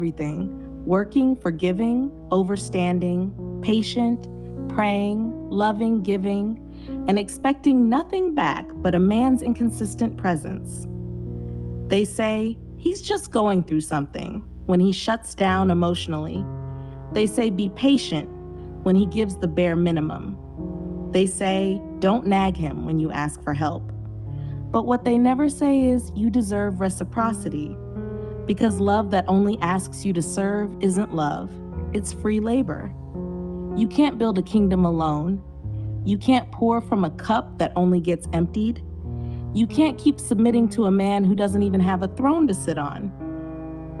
everything: working, forgiving, overstanding, patient, praying, loving, giving, and expecting nothing back but a man's inconsistent presence. They say he's just going through something when he shuts down emotionally. They say be patient when he gives the bare minimum. They say don't nag him when you ask for help. But what they never say is you deserve reciprocity, because love that only asks you to serve isn't love, it's free labor. You can't build a kingdom alone. You can't pour from a cup that only gets emptied. You can't keep submitting to a man who doesn't even have a throne to sit on.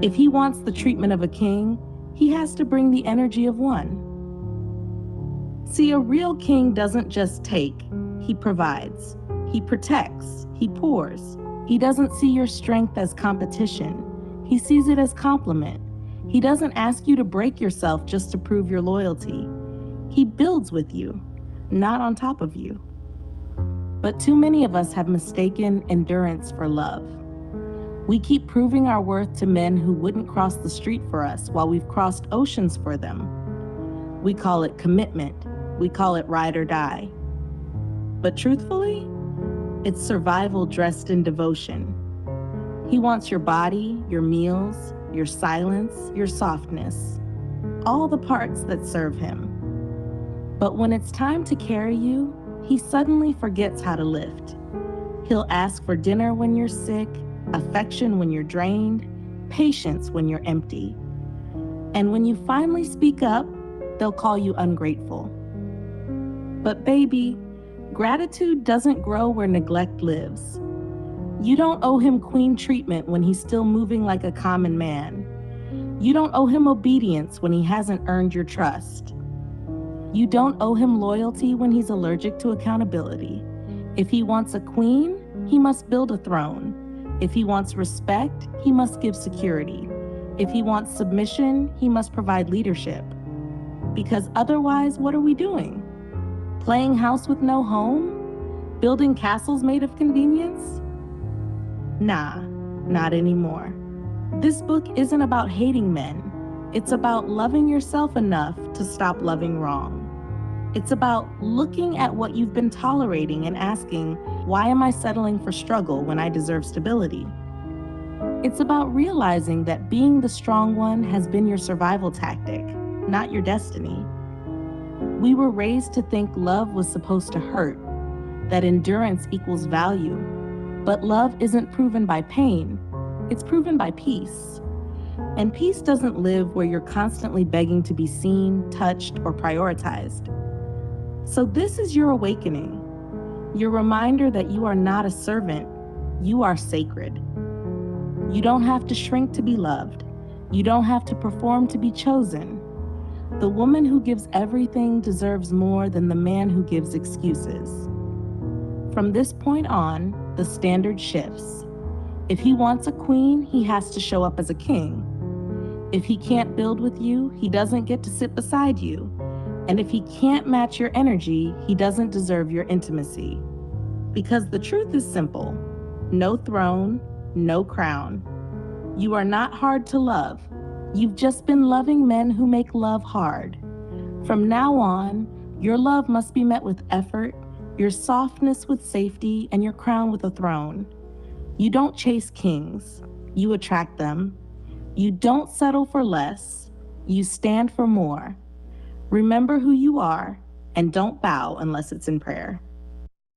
If he wants the treatment of a king, he has to bring the energy of one. See, a real king doesn't just take, he provides. He protects, he pours. He doesn't see your strength as competition. He sees it as compliment. He doesn't ask you to break yourself just to prove your loyalty. He builds with you, not on top of you. But too many of us have mistaken endurance for love. We keep proving our worth to men who wouldn't cross the street for us while we've crossed oceans for them. We call it commitment. We call it ride or die. But truthfully, it's survival dressed in devotion. He wants your body, your meals, your silence, your softness, all the parts that serve him. But when it's time to carry you, he suddenly forgets how to lift. He'll ask for dinner when you're sick, affection when you're drained, patience when you're empty. And when you finally speak up, they'll call you ungrateful. But baby, gratitude doesn't grow where neglect lives. You don't owe him queen treatment when he's still moving like a common man. You don't owe him obedience when he hasn't earned your trust. You don't owe him loyalty when he's allergic to accountability. If he wants a queen, he must build a throne. If he wants respect, he must give security. If he wants submission, he must provide leadership. Because otherwise, what are we doing? Playing house with no home? Building castles made of convenience? Nah, not anymore. This book isn't about hating men. It's about loving yourself enough to stop loving wrong. It's about looking at what you've been tolerating and asking, why am I settling for struggle when I deserve stability? It's about realizing that being the strong one has been your survival tactic, not your destiny. We were raised to think love was supposed to hurt, that endurance equals value. But love isn't proven by pain, it's proven by peace. And peace doesn't live where you're constantly begging to be seen, touched, or prioritized. So this is your awakening, your reminder that you are not a servant, you are sacred. You don't have to shrink to be loved. You don't have to perform to be chosen. The woman who gives everything deserves more than the man who gives excuses. From this point on, the standard shifts. If he wants a queen, he has to show up as a king. If he can't build with you, he doesn't get to sit beside you. And if he can't match your energy, he doesn't deserve your intimacy. Because the truth is simple: no throne, no crown. You are not hard to love. You've just been loving men who make love hard. From now on, your love must be met with effort, your softness with safety, and your crown with a throne. You don't chase kings, you attract them. You don't settle for less, you stand for more. Remember who you are, and don't bow unless it's in prayer.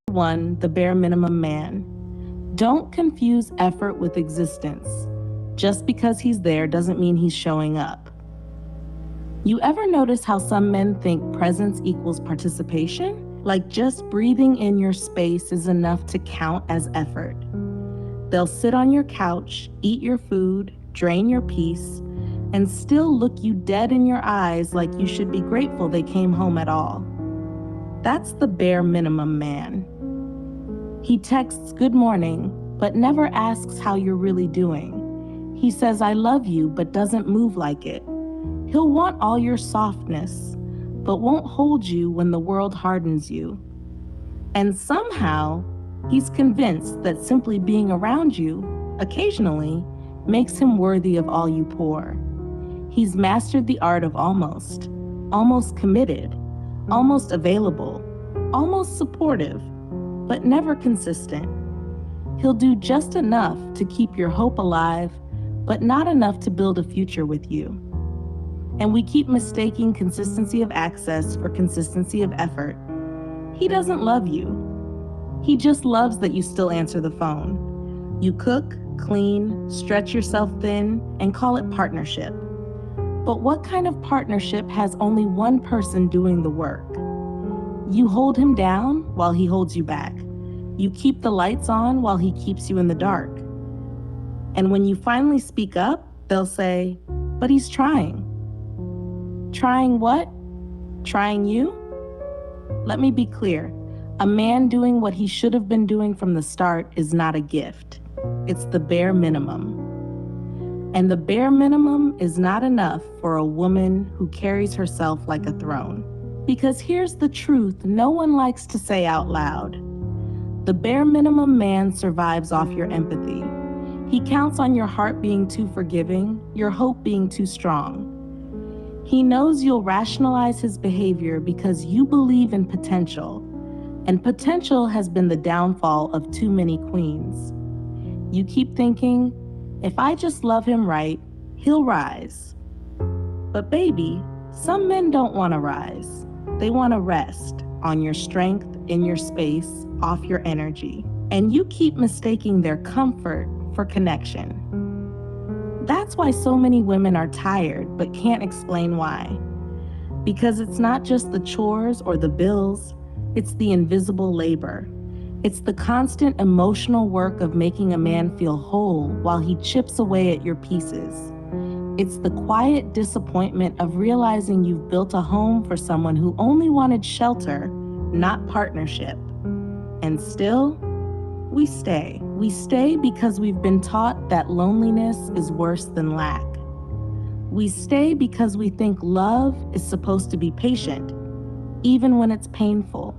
1. The bare minimum man. Don't confuse effort with existence. Just because he's there doesn't mean he's showing up. You ever notice how some men think presence equals participation? Like just breathing in your space is enough to count as effort. They'll sit on your couch, eat your food, drain your peace, and still look you dead in your eyes like you should be grateful they came home at all. That's the bare minimum man. He texts good morning, but never asks how you're really doing. He says I love you, but doesn't move like it. He'll want all your softness, but won't hold you when the world hardens you. And somehow, he's convinced that simply being around you, occasionally, makes him worthy of all you pour. He's mastered the art of almost committed, almost available, almost supportive, but never consistent. He'll do just enough to keep your hope alive, but not enough to build a future with you. And we keep mistaking consistency of access for consistency of effort. He doesn't love you. He just loves that you still answer the phone. You cook, clean, stretch yourself thin, and call it partnership. But what kind of partnership has only one person doing the work? You hold him down while he holds you back. You keep the lights on while he keeps you in the dark. And when you finally speak up, they'll say, "But he's trying." Trying what? Trying you? Let me be clear. A man doing what he should have been doing from the start is not a gift. It's the bare minimum. And the bare minimum is not enough for a woman who carries herself like a throne. Because here's the truth no one likes to say out loud. The bare minimum man survives off your empathy. He counts on your heart being too forgiving, your hope being too strong. He knows you'll rationalize his behavior because you believe in potential, and potential has been the downfall of too many queens. You keep thinking, if I just love him right, he'll rise. But baby, some men don't want to rise. They want to rest on your strength, in your space, off your energy. And you keep mistaking their comfort for connection. That's why so many women are tired but can't explain why. Because it's not just the chores or the bills, it's the invisible labor. It's the constant emotional work of making a man feel whole while he chips away at your pieces. It's the quiet disappointment of realizing you've built a home for someone who only wanted shelter, not partnership. And still, we stay. We stay because we've been taught that loneliness is worse than lack. We stay because we think love is supposed to be patient, even when it's painful.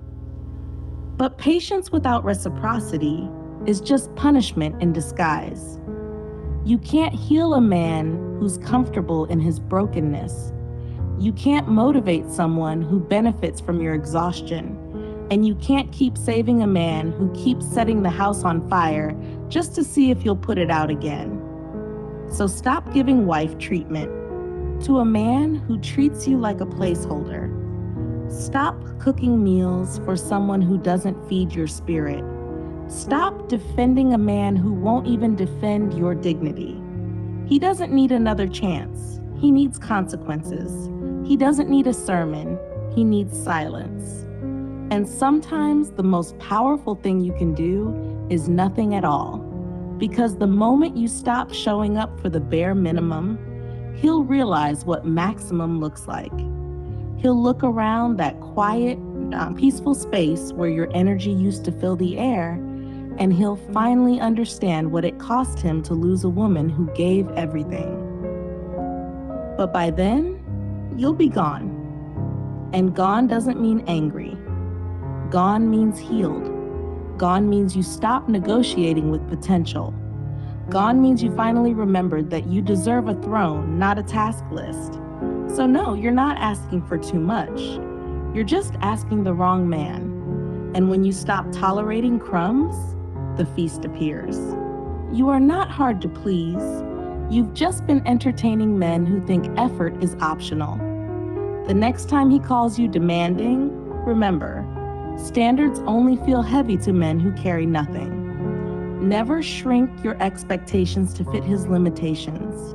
But patience without reciprocity is just punishment in disguise. You can't heal a man who's comfortable in his brokenness. You can't motivate someone who benefits from your exhaustion. And you can't keep saving a man who keeps setting the house on fire just to see if you'll put it out again. So stop giving wife treatment to a man who treats you like a placeholder. Stop cooking meals for someone who doesn't feed your spirit. Stop defending a man who won't even defend your dignity. He doesn't need another chance. He needs consequences. He doesn't need a sermon. He needs silence. And sometimes the most powerful thing you can do is nothing at all. Because the moment you stop showing up for the bare minimum, he'll realize what maximum looks like. He'll look around that quiet, peaceful space where your energy used to fill the air, and he'll finally understand what it cost him to lose a woman who gave everything. But by then, you'll be gone. And gone doesn't mean angry. Gone means healed. Gone means you stop negotiating with potential. Gone means you finally remembered that you deserve a throne, not a task list. So no, you're not asking for too much. You're just asking the wrong man. And when you stop tolerating crumbs, the feast appears. You are not hard to please. You've just been entertaining men who think effort is optional. The next time he calls you demanding, remember, standards only feel heavy to men who carry nothing. Never shrink your expectations to fit his limitations.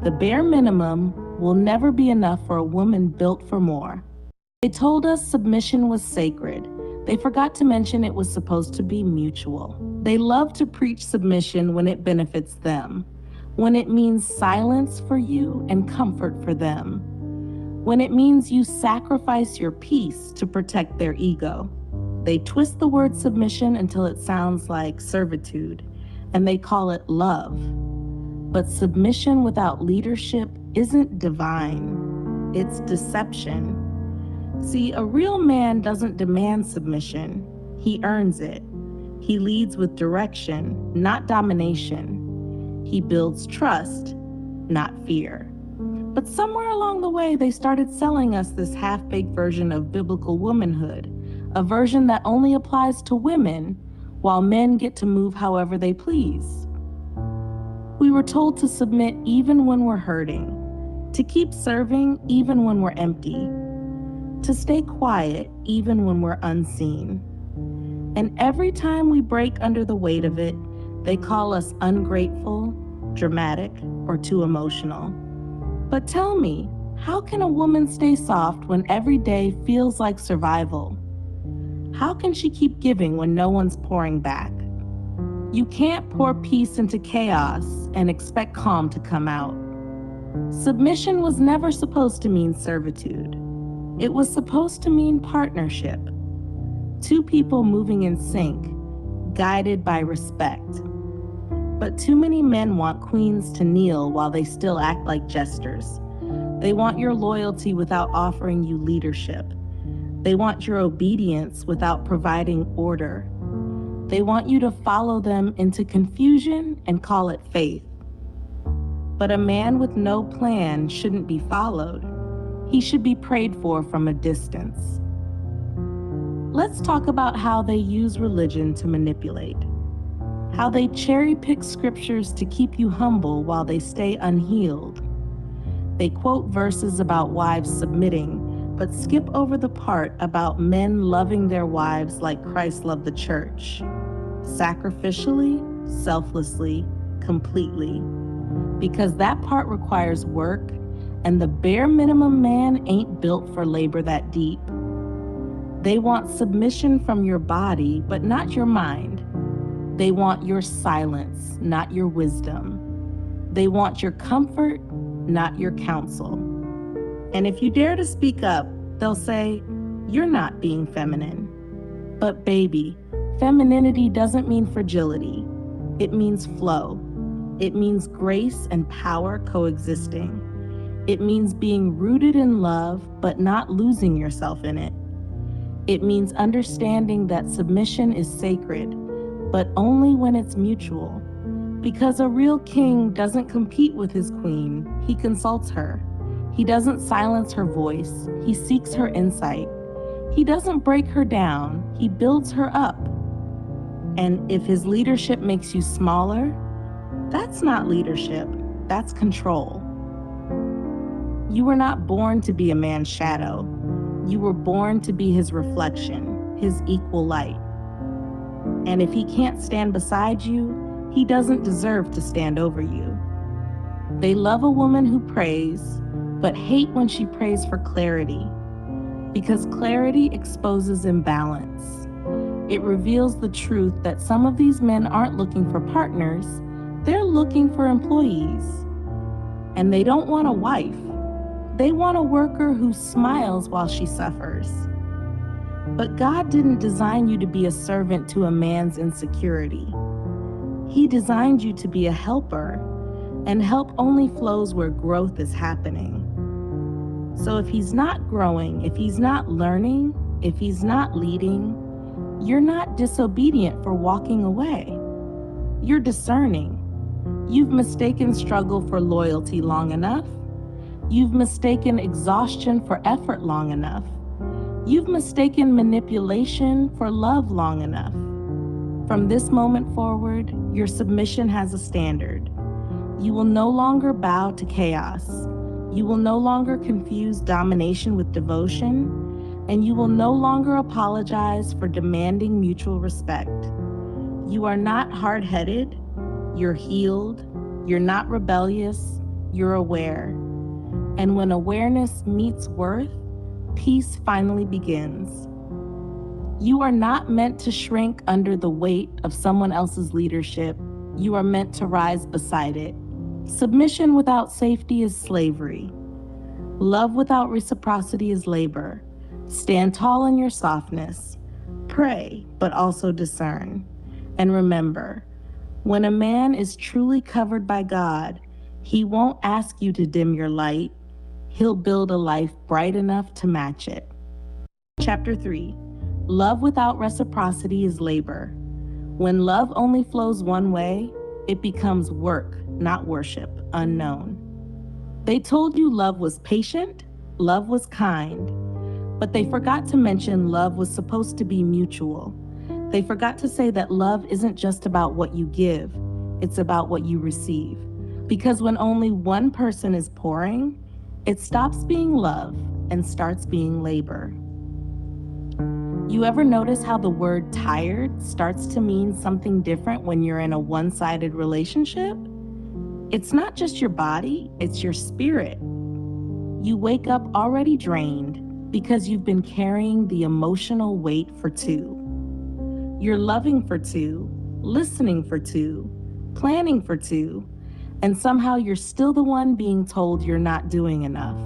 The bare minimum will never be enough for a woman built for more. They told us submission was sacred. They forgot to mention it was supposed to be mutual. They love to preach submission when it benefits them, when it means silence for you and comfort for them, when it means you sacrifice your peace to protect their ego. They twist the word submission until it sounds like servitude, and they call it love. But submission without leadership isn't divine, it's deception. See, a real man doesn't demand submission, he earns it. He leads with direction, not domination. He builds trust, not fear. But somewhere along the way, they started selling us this half-baked version of biblical womanhood, a version that only applies to women, while men get to move however they please. We were told to submit even when we're hurting, to keep serving even when we're empty, to stay quiet even when we're unseen. And every time we break under the weight of it, they call us ungrateful, dramatic, or too emotional. But tell me, how can a woman stay soft when every day feels like survival? How can she keep giving when no one's pouring back? You can't pour peace into chaos and expect calm to come out. Submission was never supposed to mean servitude. It was supposed to mean partnership. Two people moving in sync, guided by respect. But too many men want queens to kneel while they still act like jesters. They want your loyalty without offering you leadership. They want your obedience without providing order. They want you to follow them into confusion and call it faith. But a man with no plan shouldn't be followed. He should be prayed for from a distance. Let's talk about how they use religion to manipulate. How they cherry-pick scriptures to keep you humble while they stay unhealed. They quote verses about wives submitting, but skip over the part about men loving their wives like Christ loved the church. Sacrificially, selflessly, completely. Because that part requires work, and the bare minimum man ain't built for labor that deep. They want submission from your body, but not your mind. They want your silence, not your wisdom. They want your comfort, not your counsel. And if you dare to speak up, they'll say, "You're not being feminine." But baby, femininity doesn't mean fragility. It means flow. It means grace and power coexisting. It means being rooted in love, but not losing yourself in it. It means understanding that submission is sacred, but only when it's mutual. Because a real king doesn't compete with his queen, he consults her. He doesn't silence her voice, he seeks her insight. He doesn't break her down, he builds her up. And if his leadership makes you smaller, that's not leadership, that's control. You were not born to be a man's shadow. You were born to be his reflection, his equal light. And if he can't stand beside you, he doesn't deserve to stand over you. They love a woman who prays, but hate when she prays for clarity. Because clarity exposes imbalance. It reveals the truth that some of these men aren't looking for partners, they're looking for employees. And they don't want a wife. They want a worker who smiles while she suffers. But God didn't design you to be a servant to a man's insecurity. He designed you to be a helper, and help only flows where growth is happening. So if he's not growing, if he's not learning, if he's not leading, you're not disobedient for walking away. You're discerning. You've mistaken struggle for loyalty long enough. You've mistaken exhaustion for effort long enough. You've mistaken manipulation for love long enough. From this moment forward, your submission has a standard. You will no longer bow to chaos. You will no longer confuse domination with devotion, and you will no longer apologize for demanding mutual respect. You are not hard-headed, you're healed, you're not rebellious, you're aware. And when awareness meets worth, peace finally begins. You are not meant to shrink under the weight of someone else's leadership. You are meant to rise beside it. Submission without safety is slavery. Love without reciprocity is labor. Stand tall in your softness. Pray, but also discern. And remember, when a man is truly covered by God, he won't ask you to dim your light. He'll build a life bright enough to match it. Chapter 3. Love without reciprocity is labor. When love only flows one way, it becomes work, not worship, unknown. They told you love was patient, love was kind, but they forgot to mention love was supposed to be mutual. They forgot to say that love isn't just about what you give, it's about what you receive. Because when only one person is pouring, it stops being love and starts being labor. You ever notice how the word tired starts to mean something different when you're in a one-sided relationship? It's not just your body, it's your spirit. You wake up already drained because you've been carrying the emotional weight for two. You're loving for two, listening for two, planning for two, and somehow you're still the one being told you're not doing enough.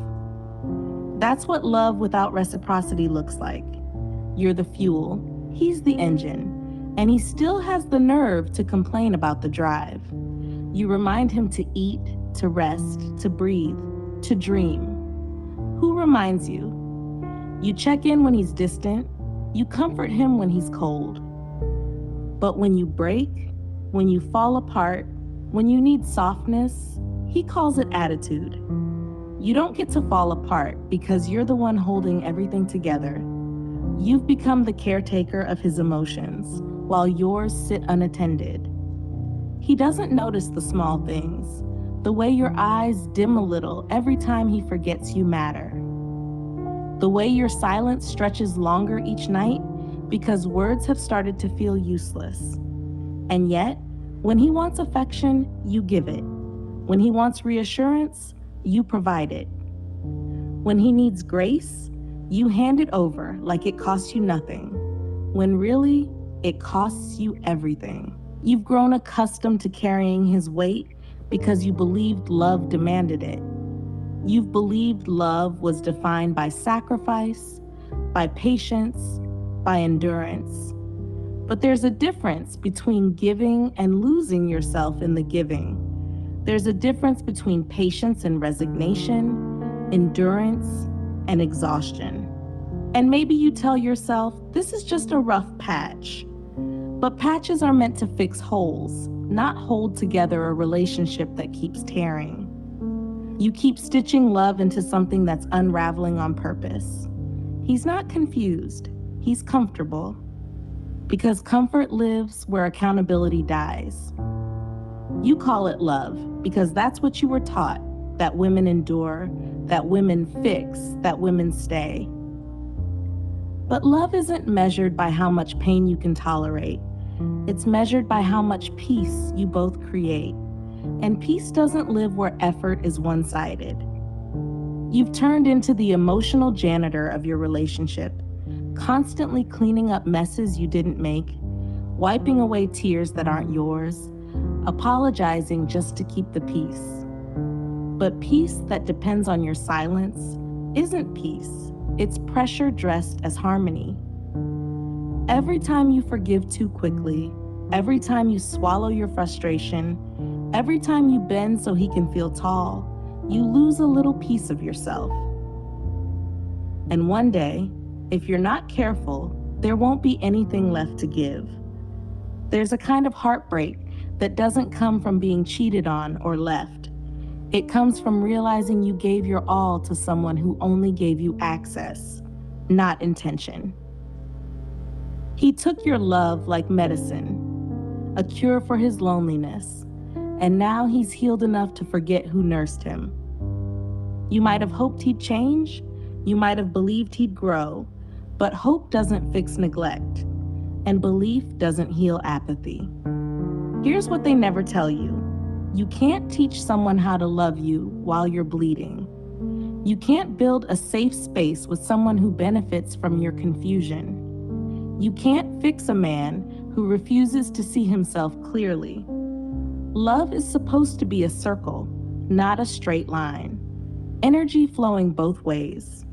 That's what love without reciprocity looks like. You're the fuel, he's the engine, and he still has the nerve to complain about the drive. You remind him to eat, to rest, to breathe, to dream. Who reminds you? You check in when he's distant, you comfort him when he's cold. But when you break, when you fall apart, when you need softness, he calls it attitude. You don't get to fall apart because you're the one holding everything together. You've become the caretaker of his emotions, while yours sit unattended. He doesn't notice the small things, the way your eyes dim a little every time he forgets you matter. The way your silence stretches longer each night because words have started to feel useless. And yet, when he wants affection, you give it. When he wants reassurance, you provide it. When he needs grace, you hand it over like it costs you nothing, when really, it costs you everything. You've grown accustomed to carrying his weight because you believed love demanded it. You've believed love was defined by sacrifice, by patience, by endurance. But there's a difference between giving and losing yourself in the giving. There's a difference between patience and resignation, endurance and exhaustion. And maybe you tell yourself, this is just a rough patch. But patches are meant to fix holes, not hold together a relationship that keeps tearing. You keep stitching love into something that's unraveling on purpose. He's not confused, he's comfortable. Because comfort lives where accountability dies. You call it love because that's what you were taught, that women endure, that women fix, that women stay. But love isn't measured by how much pain you can tolerate. It's measured by how much peace you both create. And peace doesn't live where effort is one-sided. You've turned into the emotional janitor of your relationship, constantly cleaning up messes you didn't make, wiping away tears that aren't yours, apologizing just to keep the peace. But peace that depends on your silence isn't peace. It's pressure dressed as harmony. Every time you forgive too quickly, every time you swallow your frustration, every time you bend so he can feel tall, you lose a little piece of yourself. And one day, if you're not careful, there won't be anything left to give. There's a kind of heartbreak that doesn't come from being cheated on or left. It comes from realizing you gave your all to someone who only gave you access, not intention. He took your love like medicine, a cure for his loneliness, and now he's healed enough to forget who nursed him. You might have hoped he'd change, you might have believed he'd grow, but hope doesn't fix neglect, and belief doesn't heal apathy. Here's what they never tell you. You can't teach someone how to love you while you're bleeding. You can't build a safe space with someone who benefits from your confusion. You can't fix a man who refuses to see himself clearly. Love is supposed to be a circle, not a straight line. Energy flowing both ways.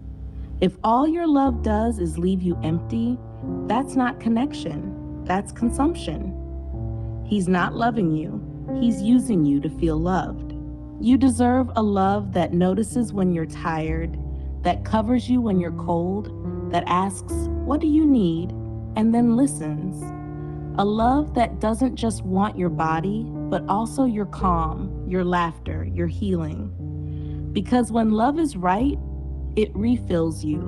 If all your love does is leave you empty, that's not connection, that's consumption. He's not loving you, he's using you to feel loved. You deserve a love that notices when you're tired, that covers you when you're cold, that asks, what do you need? And then listens. A love that doesn't just want your body, but also your calm, your laughter, your healing. Because when love is right, it refills you.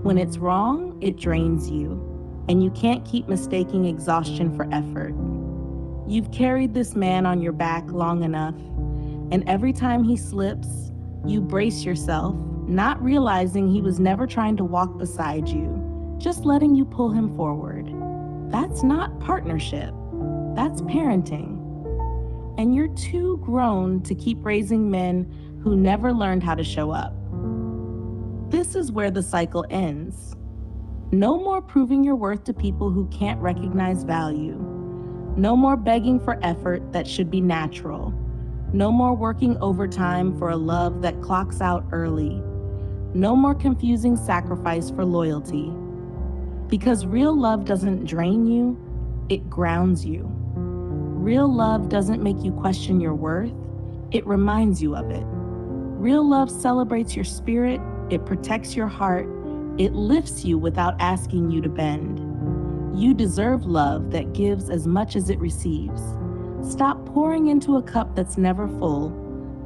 When it's wrong, it drains you, and you can't keep mistaking exhaustion for effort. You've carried this man on your back long enough, and every time he slips, you brace yourself, not realizing he was never trying to walk beside you, just letting you pull him forward. That's not partnership. That's parenting. And you're too grown to keep raising men who never learned how to show up. This is where the cycle ends. No more proving your worth to people who can't recognize value. No more begging for effort that should be natural. No more working overtime for a love that clocks out early. No more confusing sacrifice for loyalty. Because real love doesn't drain you, it grounds you. Real love doesn't make you question your worth, it reminds you of it. Real love celebrates your spirit, it protects your heart, it lifts you without asking you to bend. You deserve love that gives as much as it receives. Stop pouring into a cup that's never full.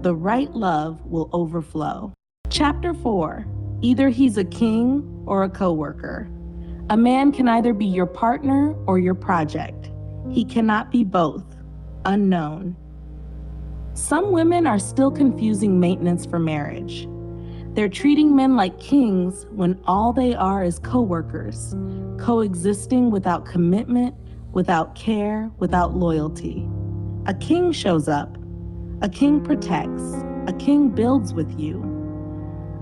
The right love will overflow. Chapter 4. Either he's a king or a coworker. A man can either be your partner or your project. He cannot be both. Unknown. Some women are still confusing maintenance for marriage. They're treating men like kings when all they are is coworkers, coexisting without commitment, without care, without loyalty. A king shows up. A king protects. A king builds with you.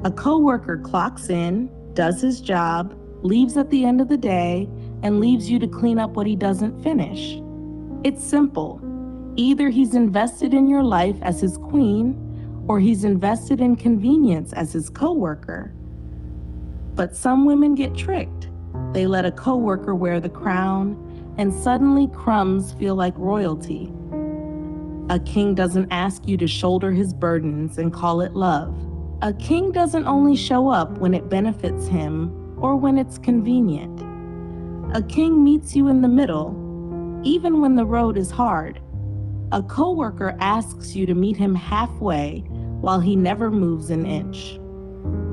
A coworker clocks in, does his job, leaves at the end of the day, and leaves you to clean up what he doesn't finish. It's simple. Either he's invested in your life as his queen, or he's invested in convenience as his coworker. But some women get tricked. They let a coworker wear the crown, and suddenly crumbs feel like royalty. A king doesn't ask you to shoulder his burdens and call it love. A king doesn't only show up when it benefits him or when it's convenient. A king meets you in the middle, even when the road is hard. A coworker asks you to meet him halfway while he never moves an inch.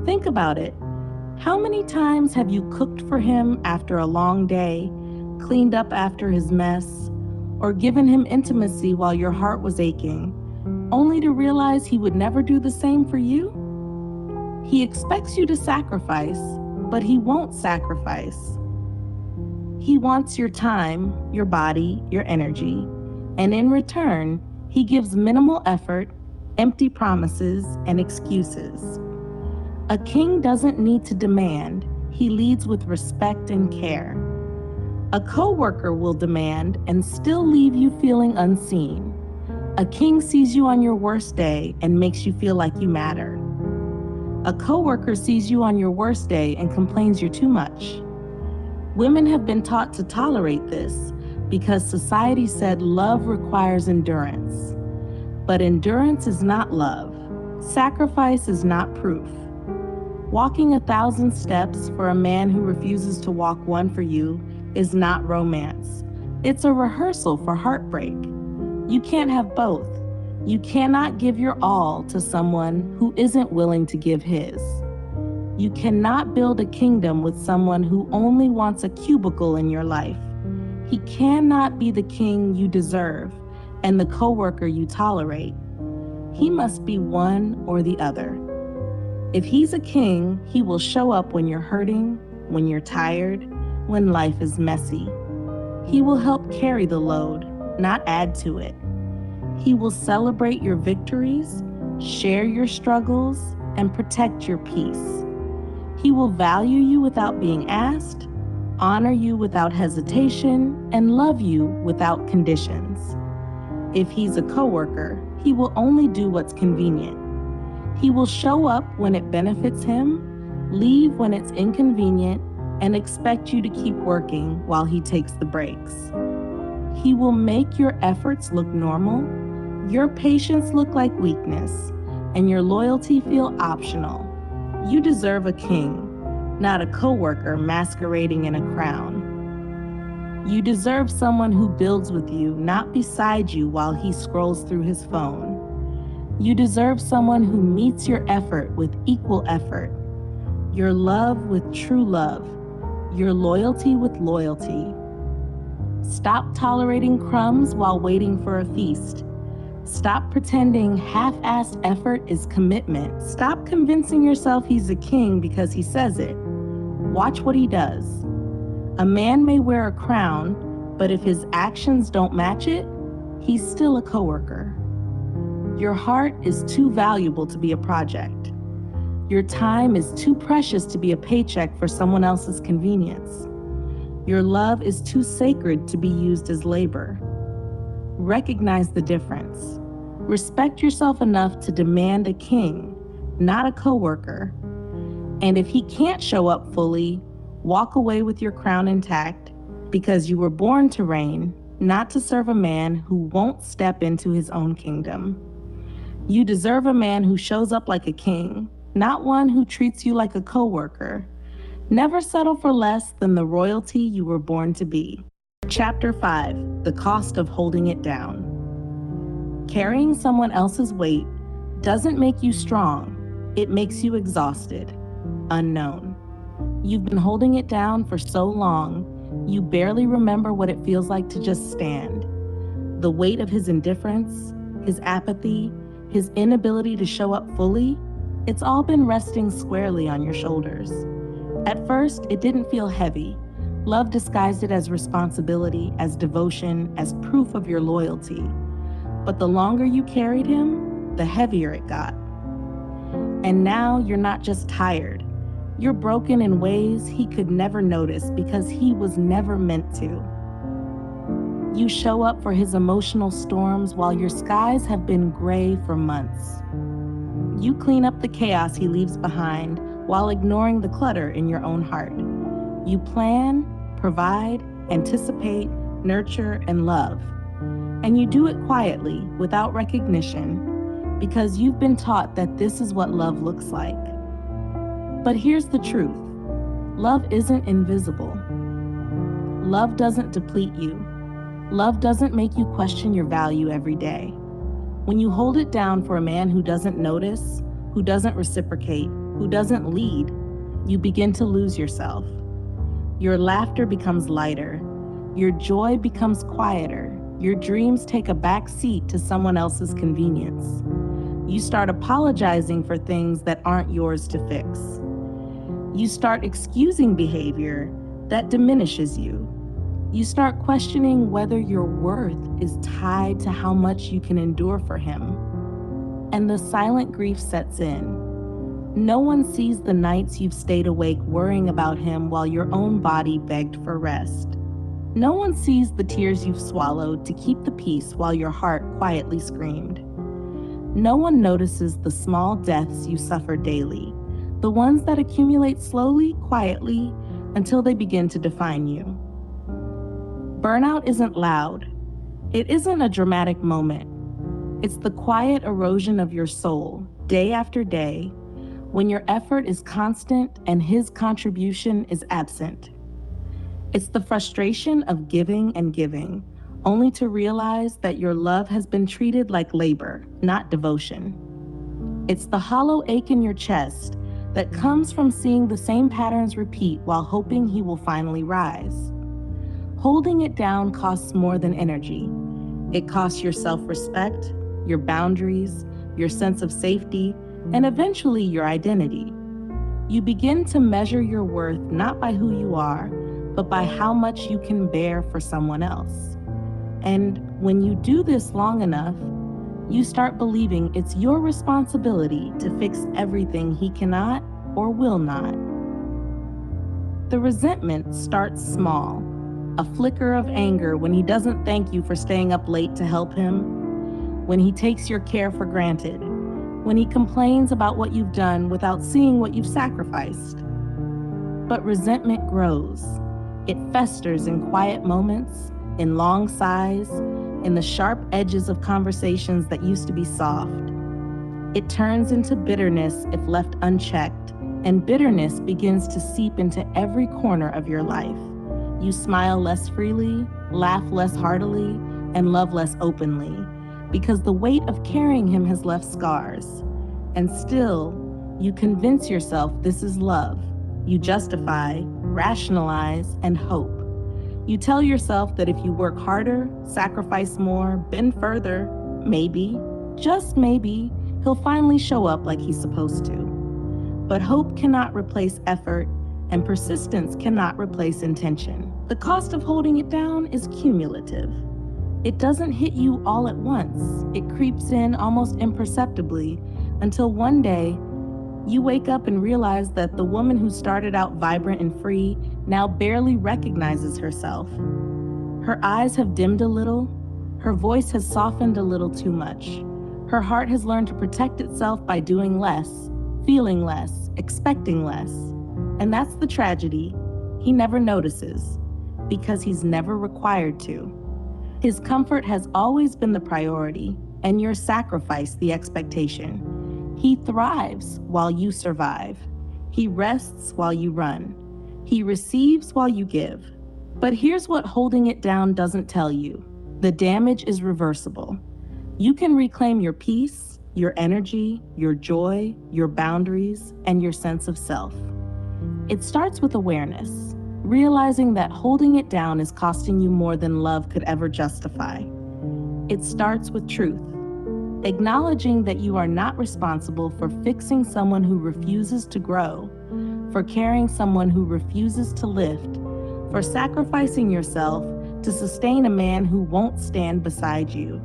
Think about it. How many times have you cooked for him after a long day, cleaned up after his mess, or given him intimacy while your heart was aching, only to realize he would never do the same for you? He expects you to sacrifice, but he won't sacrifice. He wants your time, your body, your energy, and in return, he gives minimal effort, empty promises, and excuses. A king doesn't need to demand, he leads with respect and care. A coworker will demand and still leave you feeling unseen. A king sees you on your worst day and makes you feel like you matter. A coworker sees you on your worst day and complains you're too much. Women have been taught to tolerate this because society said love requires endurance. But endurance is not love. Sacrifice is not proof. Walking 1,000 steps for a man who refuses to walk one for you is not romance. It's a rehearsal for heartbreak. You can't have both. You cannot give your all to someone who isn't willing to give his. You cannot build a kingdom with someone who only wants a cubicle in your life. He cannot be the king you deserve and the coworker you tolerate. He must be one or the other. If he's a king, he will show up when you're hurting, when you're tired, when life is messy. He will help carry the load, not add to it. He will celebrate your victories, share your struggles, and protect your peace. He will value you without being asked, honor you without hesitation, and love you without conditions. If he's a coworker, he will only do what's convenient. He will show up when it benefits him, leave when it's inconvenient, and expect you to keep working while he takes the breaks. He will make your efforts look normal, your patience look like weakness, and your loyalty feel optional. You deserve a king, not a coworker masquerading in a crown. You deserve someone who builds with you, not beside you while he scrolls through his phone. You deserve someone who meets your effort with equal effort, your love with true love, your loyalty with loyalty. Stop tolerating crumbs while waiting for a feast. Stop pretending half-assed effort is commitment. Stop convincing yourself he's a king because he says it. Watch what he does. A man may wear a crown, but if his actions don't match it, he's still a coworker. Your heart is too valuable to be a project. Your time is too precious to be a paycheck for someone else's convenience. Your love is too sacred to be used as labor. Recognize the difference. Respect yourself enough to demand a king, not a coworker. And if he can't show up fully, walk away with your crown intact, because you were born to reign, not to serve a man who won't step into his own kingdom. You deserve a man who shows up like a king, not one who treats you like a coworker. Never settle for less than the royalty you were born to be. Chapter 5: The Cost of Holding It Down. Carrying someone else's weight doesn't make you strong, it makes you exhausted. Unknown. You've been holding it down for so long, you barely remember what it feels like to just stand. The weight of his indifference, his apathy, his inability to show up fully, it's all been resting squarely on your shoulders. At first, it didn't feel heavy. Love disguised it as responsibility, as devotion, as proof of your loyalty. But the longer you carried him, the heavier it got. And now you're not just tired. You're broken in ways he could never notice because he was never meant to. You show up for his emotional storms while your skies have been gray for months. You clean up the chaos he leaves behind while ignoring the clutter in your own heart. You plan, provide, anticipate, nurture, and love. And you do it quietly, without recognition, because you've been taught that this is what love looks like. But here's the truth. Love isn't invisible. Love doesn't deplete you. Love doesn't make you question your value every day. When you hold it down for a man who doesn't notice, who doesn't reciprocate, who doesn't lead, you begin to lose yourself. Your laughter becomes lighter. Your joy becomes quieter. Your dreams take a back seat to someone else's convenience. You start apologizing for things that aren't yours to fix. You start excusing behavior that diminishes you. You start questioning whether your worth is tied to how much you can endure for him. And the silent grief sets in. No one sees the nights you've stayed awake worrying about him while your own body begged for rest. No one sees the tears you've swallowed to keep the peace while your heart quietly screamed. No one notices the small deaths you suffer daily, the ones that accumulate slowly, quietly, until they begin to define you. Burnout isn't loud. It isn't a dramatic moment. It's the quiet erosion of your soul, day after day, when your effort is constant and his contribution is absent. It's the frustration of giving and giving, only to realize that your love has been treated like labor, not devotion. It's the hollow ache in your chest that comes from seeing the same patterns repeat while hoping he will finally rise. Holding it down costs more than energy. It costs your self-respect, your boundaries, your sense of safety, and eventually your identity. You begin to measure your worth not by who you are, but by how much you can bear for someone else. And when you do this long enough, you start believing it's your responsibility to fix everything he cannot or will not. The resentment starts small, a flicker of anger when he doesn't thank you for staying up late to help him, when he takes your care for granted, when he complains about what you've done without seeing what you've sacrificed. But resentment grows. It festers in quiet moments, in long sighs, in the sharp edges of conversations that used to be soft. It turns into bitterness if left unchecked, and bitterness begins to seep into every corner of your life. You smile less freely, laugh less heartily, and love less openly, because the weight of carrying him has left scars. And still, you convince yourself this is love. You justify, rationalize, and hope. You tell yourself that if you work harder, sacrifice more, bend further, maybe, just maybe, he'll finally show up like he's supposed to. But hope cannot replace effort, and persistence cannot replace intention. The cost of holding it down is cumulative. It doesn't hit you all at once. It creeps in almost imperceptibly until one day you wake up and realize that the woman who started out vibrant and free now barely recognizes herself. Her eyes have dimmed a little. Her voice has softened a little too much. Her heart has learned to protect itself by doing less, feeling less, expecting less. And that's the tragedy. He never notices because he's never required to. His comfort has always been the priority, and your sacrifice the expectation. He thrives while you survive. He rests while you run. He receives while you give. But here's what holding it down doesn't tell you. The damage is reversible. You can reclaim your peace, your energy, your joy, your boundaries, and your sense of self. It starts with awareness. Realizing that holding it down is costing you more than love could ever justify. It starts with truth. Acknowledging that you are not responsible for fixing someone who refuses to grow, for carrying someone who refuses to lift, for sacrificing yourself to sustain a man who won't stand beside you.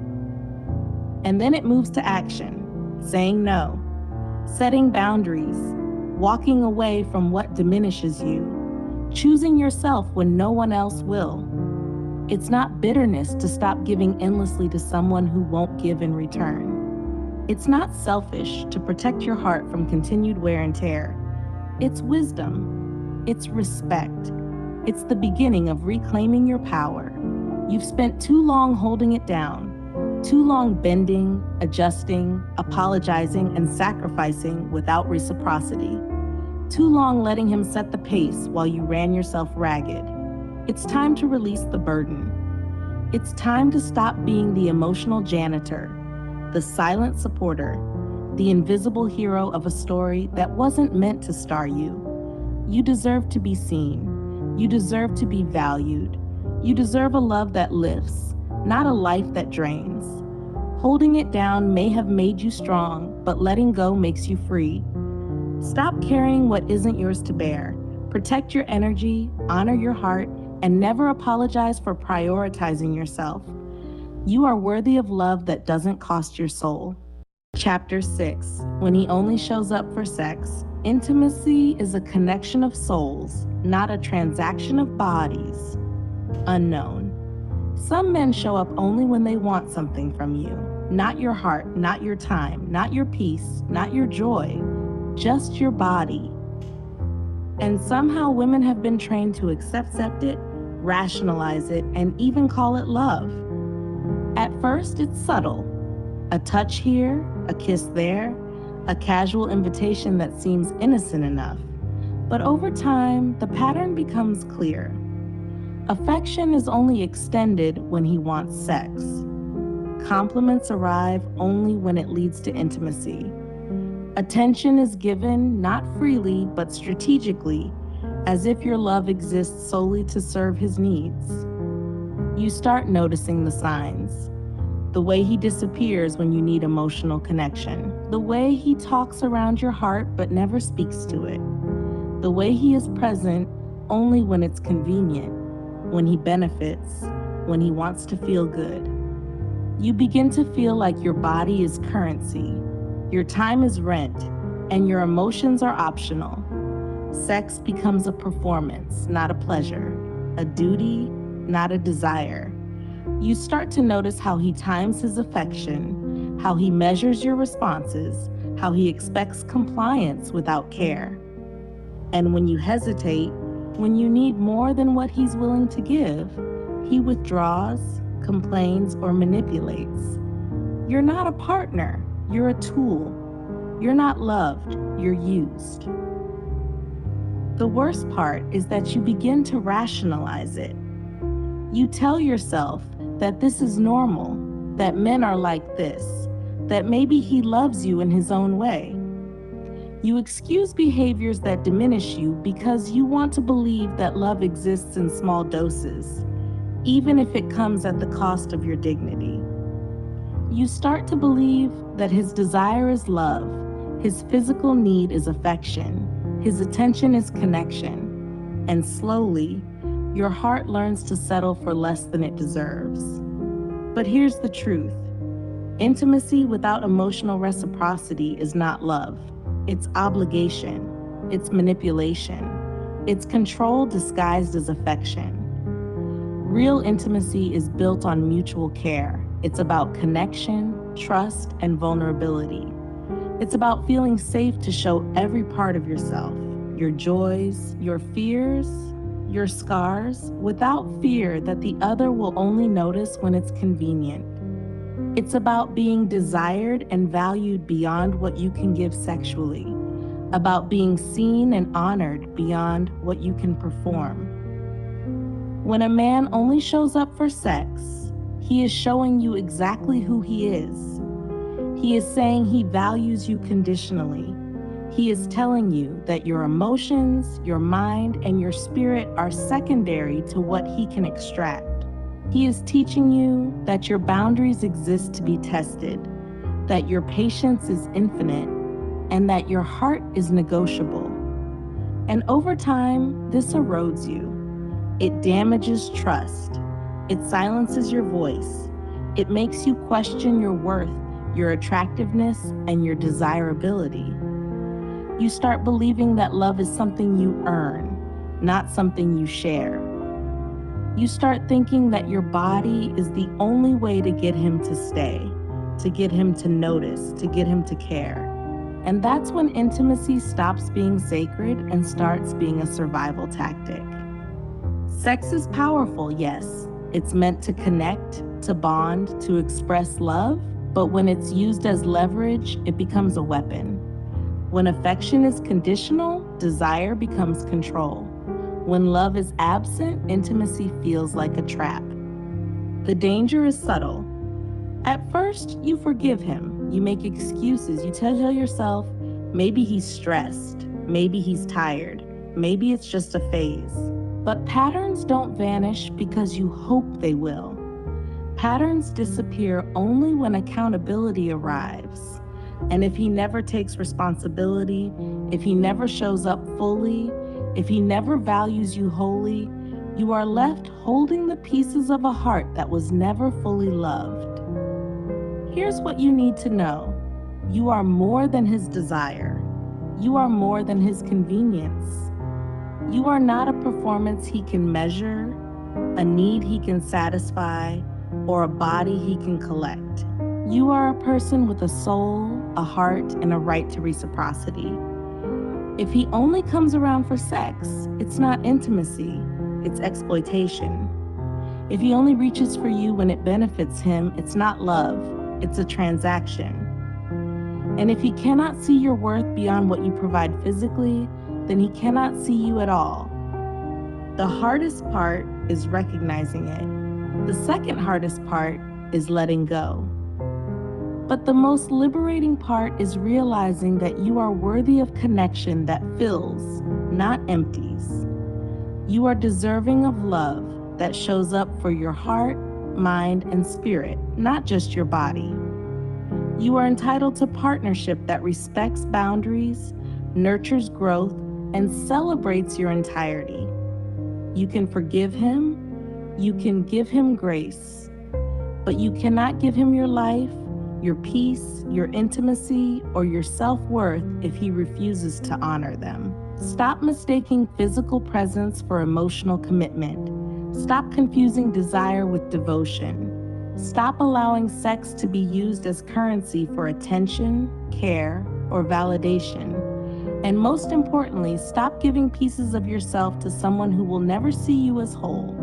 And then it moves to action, saying no, setting boundaries, walking away from what diminishes you, choosing yourself when no one else will. It's not bitterness to stop giving endlessly to someone who won't give in return. It's not selfish to protect your heart from continued wear and tear. It's wisdom. It's respect. It's the beginning of reclaiming your power. You've spent too long holding it down, too long bending, adjusting, apologizing, and sacrificing without reciprocity. Too long letting him set the pace while you ran yourself ragged. It's time to release the burden. It's time to stop being the emotional janitor, the silent supporter, the invisible hero of a story that wasn't meant to star you. You deserve to be seen. You deserve to be valued. You deserve a love that lifts, not a life that drains. Holding it down may have made you strong, but letting go makes you free. Stop carrying what isn't yours to bear. Protect your energy, honor your heart, and never apologize for prioritizing yourself. You are worthy of love that doesn't cost your soul. Chapter 6. When he only shows up for sex. Intimacy is a connection of souls, not a transaction of bodies. Unknown. Some men show up only when they want something from you. Not your heart, not your time, not your peace, not your joy. Just your body. And somehow women have been trained to accept it, rationalize it, and even call it love. At first, it's subtle. A touch here, a kiss there, a casual invitation that seems innocent enough. But over time, the pattern becomes clear. Affection is only extended when he wants sex. Compliments arrive only when it leads to intimacy. Attention is given not freely but strategically, as if your love exists solely to serve his needs. You start noticing the signs. The way he disappears when you need emotional connection. The way he talks around your heart but never speaks to it. The way he is present only when it's convenient, when he benefits, when he wants to feel good. You begin to feel like your body is currency. Your time is rent, and your emotions are optional. Sex becomes a performance, not a pleasure, a duty, not a desire. You start to notice how he times his affection, how he measures your responses, how he expects compliance without care. And when you hesitate, when you need more than what he's willing to give, he withdraws, complains, or manipulates. You're not a partner. You're a tool. You're not loved, you're used. The worst part is that you begin to rationalize it. You tell yourself that this is normal, that men are like this, that maybe he loves you in his own way. You excuse behaviors that diminish you because you want to believe that love exists in small doses, even if it comes at the cost of your dignity. You start to believe that his desire is love, his physical need is affection, his attention is connection, and slowly, your heart learns to settle for less than it deserves. But here's the truth. Intimacy without emotional reciprocity is not love. It's obligation. It's manipulation. It's control disguised as affection. Real intimacy is built on mutual care. It's about connection, trust, and vulnerability. It's about feeling safe to show every part of yourself, your joys, your fears, your scars, without fear that the other will only notice when it's convenient. It's about being desired and valued beyond what you can give sexually, about being seen and honored beyond what you can perform. When a man only shows up for sex, he is showing you exactly who he is. He is saying he values you conditionally. He is telling you that your emotions, your mind, and your spirit are secondary to what he can extract. He is teaching you that your boundaries exist to be tested, that your patience is infinite, and that your heart is negotiable. And over time, this erodes you. It damages trust. It silences your voice. It makes you question your worth, your attractiveness, and your desirability. You start believing that love is something you earn, not something you share. You start thinking that your body is the only way to get him to stay, to get him to notice, to get him to care. And that's when intimacy stops being sacred and starts being a survival tactic. Sex is powerful, yes. It's meant to connect, to bond, to express love, but when it's used as leverage, it becomes a weapon. When affection is conditional, desire becomes control. When love is absent, intimacy feels like a trap. The danger is subtle. At first, you forgive him. You make excuses. You tell yourself, maybe he's stressed. Maybe he's tired. Maybe it's just a phase. But patterns don't vanish because you hope they will. Patterns disappear only when accountability arrives. And if he never takes responsibility, if he never shows up fully, if he never values you wholly, you are left holding the pieces of a heart that was never fully loved. Here's what you need to know. You are more than his desire. You are more than his convenience. You are not a performance he can measure, a need he can satisfy, or a body he can collect. You are a person with a soul, a heart, and a right to reciprocity. If he only comes around for sex, it's not intimacy, it's exploitation. If he only reaches for you when it benefits him, it's not love, it's a transaction. And if he cannot see your worth beyond what you provide physically, then he cannot see you at all. The hardest part is recognizing it. The second hardest part is letting go. But the most liberating part is realizing that you are worthy of connection that fills, not empties. You are deserving of love that shows up for your heart, mind, and spirit, not just your body. You are entitled to partnership that respects boundaries, nurtures growth, and celebrates your entirety. You can forgive him, you can give him grace, but you cannot give him your life, your peace, your intimacy, or your self-worth if he refuses to honor them. Stop mistaking physical presence for emotional commitment. Stop confusing desire with devotion. Stop allowing sex to be used as currency for attention, care, or validation. And most importantly, stop giving pieces of yourself to someone who will never see you as whole.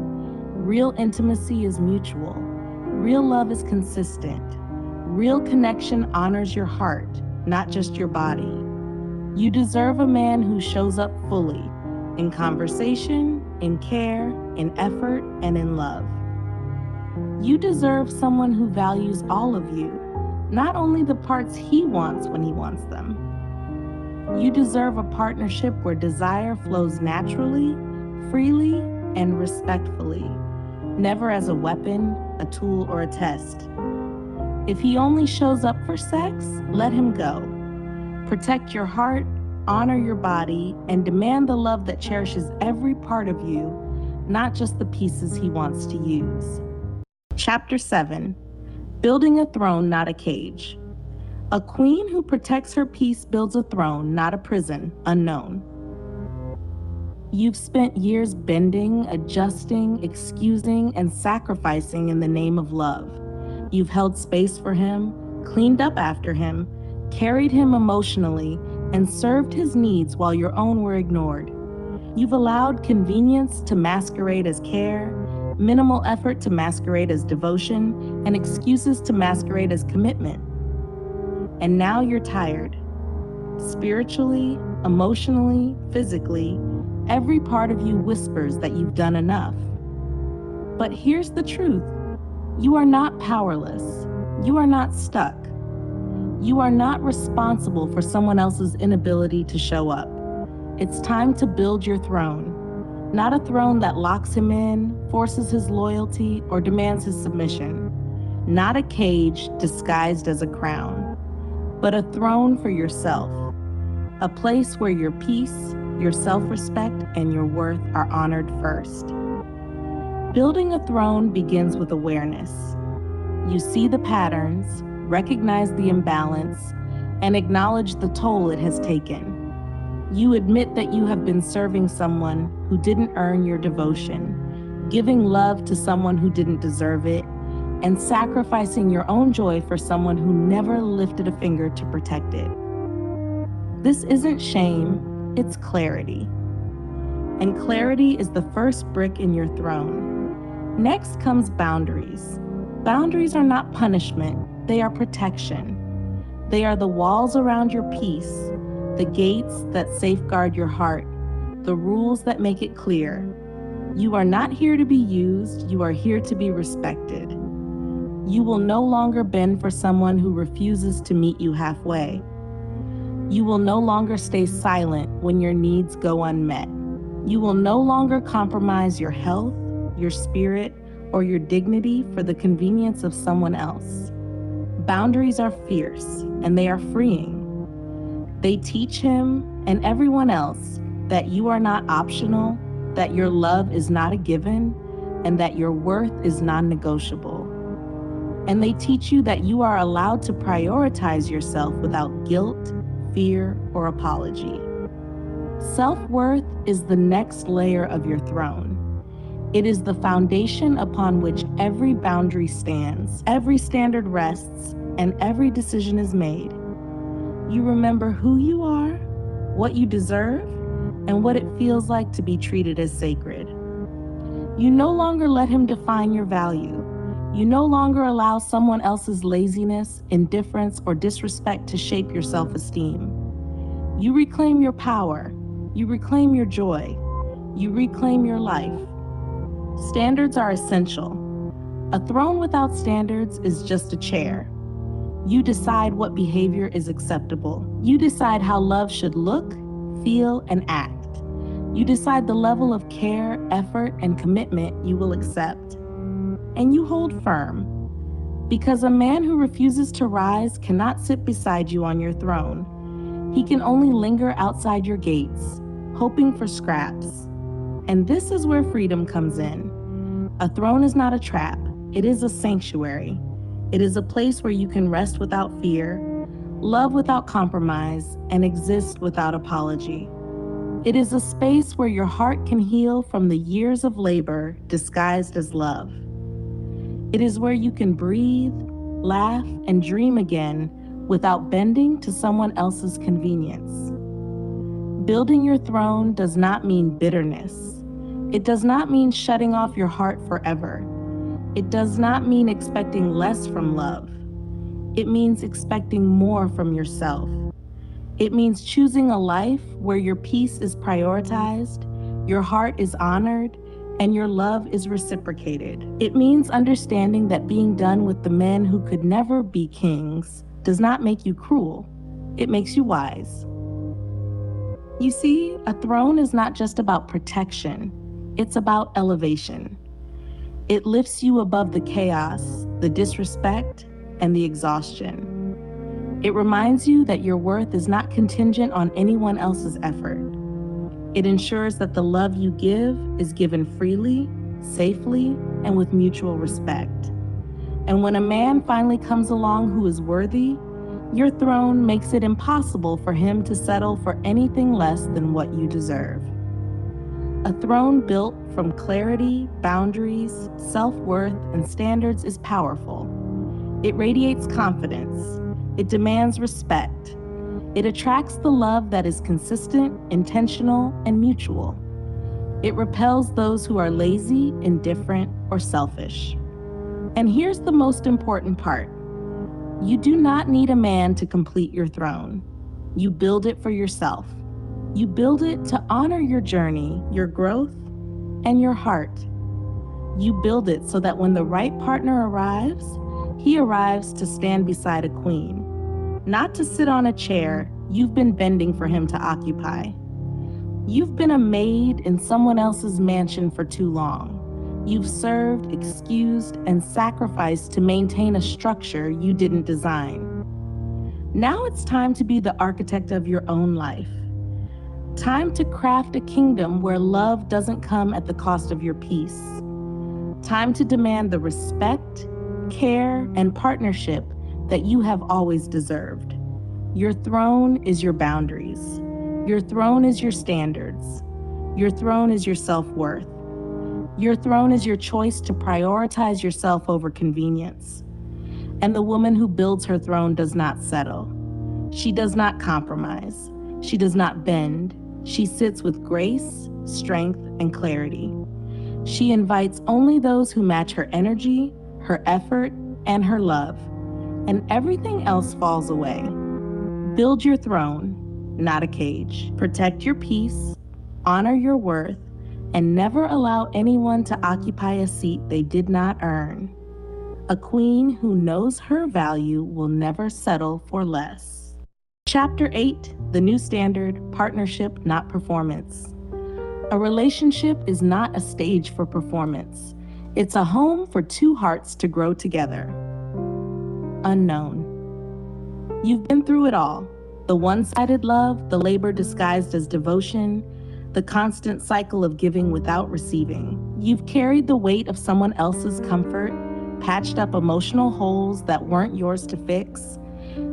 Real intimacy is mutual. Real love is consistent. Real connection honors your heart, not just your body. You deserve a man who shows up fully, in conversation, in care, in effort, and in love. You deserve someone who values all of you, not only the parts he wants when he wants them. You deserve a partnership where desire flows naturally, freely, and respectfully, never as a weapon, a tool, or a test. If he only shows up for sex, let him go. Protect your heart, honor your body, and demand the love that cherishes every part of you, not just the pieces he wants to use. Chapter 7: Building a Throne, Not a Cage. A queen who protects her peace builds a throne, not a prison, unknown. You've spent years bending, adjusting, excusing, and sacrificing in the name of love. You've held space for him, cleaned up after him, carried him emotionally, and served his needs while your own were ignored. You've allowed convenience to masquerade as care, minimal effort to masquerade as devotion, and excuses to masquerade as commitment. And now you're tired. Spiritually, emotionally, physically, every part of you whispers that you've done enough. But here's the truth. You are not powerless. You are not stuck. You are not responsible for someone else's inability to show up. It's time to build your throne. Not a throne that locks him in, forces his loyalty, or demands his submission. Not a cage disguised as a crown, but a throne for yourself. A place where your peace, your self-respect, and your worth are honored first. Building a throne begins with awareness. You see the patterns, recognize the imbalance, and acknowledge the toll it has taken. You admit that you have been serving someone who didn't earn your devotion, giving love to someone who didn't deserve it, and sacrificing your own joy for someone who never lifted a finger to protect it. This isn't shame, it's clarity. And clarity is the first brick in your throne. Next comes boundaries. Boundaries are not punishment, they are protection. They are the walls around your peace, the gates that safeguard your heart, the rules that make it clear. You are not here to be used, you are here to be respected. You will no longer bend for someone who refuses to meet you halfway. You will no longer stay silent when your needs go unmet. You will no longer compromise your health, your spirit, or your dignity for the convenience of someone else. Boundaries are fierce, and they are freeing. They teach him and everyone else that you are not optional, that your love is not a given, and that your worth is non-negotiable. And they teach you that you are allowed to prioritize yourself without guilt, fear, or apology. Self-worth is the next layer of your throne. It is the foundation upon which every boundary stands, every standard rests, and every decision is made. You remember who you are, what you deserve, and what it feels like to be treated as sacred. You no longer let him define your value. You no longer allow someone else's laziness, indifference, or disrespect to shape your self-esteem. You reclaim your power. You reclaim your joy. You reclaim your life. Standards are essential. A throne without standards is just a chair. You decide what behavior is acceptable. You decide how love should look, feel, and act. You decide the level of care, effort, and commitment you will accept. And you hold firm. Because a man who refuses to rise cannot sit beside you on your throne. He can only linger outside your gates, hoping for scraps. And this is where freedom comes in. A throne is not a trap. It is a sanctuary. It is a place where you can rest without fear, love without compromise, and exist without apology. It is a space where your heart can heal from the years of labor disguised as love. It is where you can breathe, laugh, and dream again without bending to someone else's convenience. Building your throne does not mean bitterness. It does not mean shutting off your heart forever. It does not mean expecting less from love. It means expecting more from yourself. It means choosing a life where your peace is prioritized, your heart is honored, and your love is reciprocated. It means understanding that being done with the men who could never be kings does not make you cruel. It makes you wise. You see, a throne is not just about protection, it's about elevation. It lifts you above the chaos, the disrespect, and the exhaustion. It reminds you that your worth is not contingent on anyone else's effort. It ensures that the love you give is given freely, safely, and with mutual respect. And when a man finally comes along who is worthy, your throne makes it impossible for him to settle for anything less than what you deserve. A throne built from clarity, boundaries, self-worth, and standards is powerful. It radiates confidence. It demands respect. It attracts the love that is consistent, intentional, and mutual. It repels those who are lazy, indifferent, or selfish. And here's the most important part. You do not need a man to complete your throne. You build it for yourself. You build it to honor your journey, your growth, and your heart. You build it so that when the right partner arrives, he arrives to stand beside a queen, not to sit on a chair you've been bending for him to occupy. You've been a maid in someone else's mansion for too long. You've served, excused, and sacrificed to maintain a structure you didn't design. Now it's time to be the architect of your own life. Time to craft a kingdom where love doesn't come at the cost of your peace. Time to demand the respect, care, and partnership that you have always deserved. Your throne is your boundaries. Your throne is your standards. Your throne is your self-worth. Your throne is your choice to prioritize yourself over convenience. And the woman who builds her throne does not settle. She does not compromise. She does not bend. She sits with grace, strength, and clarity. She invites only those who match her energy, her effort, and her love, and everything else falls away. Build your throne, not a cage. Protect your peace, honor your worth, and never allow anyone to occupy a seat they did not earn. A queen who knows her value will never settle for less. Chapter 8, The New Standard, Partnership, Not Performance. A relationship is not a stage for performance. It's a home for two hearts to grow together. Unknown. You've been through it all. The one-sided love, the labor disguised as devotion, the constant cycle of giving without receiving. You've carried the weight of someone else's comfort, patched up emotional holes that weren't yours to fix,